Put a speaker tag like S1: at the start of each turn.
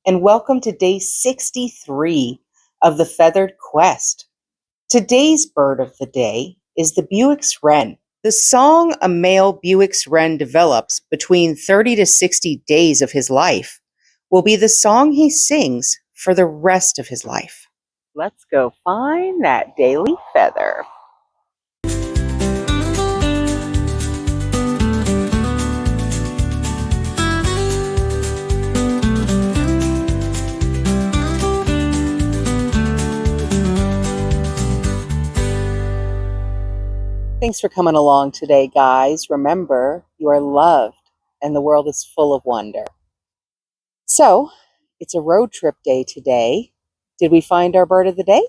S1: and welcome to day 63 of the Feathered Quest. Today's bird of the day is the Bewick's wren. The song a male Bewick's wren develops between 30 to 60 days of his life will be the song he sings for the rest of his life. Let's go find that daily feather. Thanks for coming along today, guys. Remember, you are loved and the world is full of wonder. So, it's a road trip day today. Did we find our bird of the day?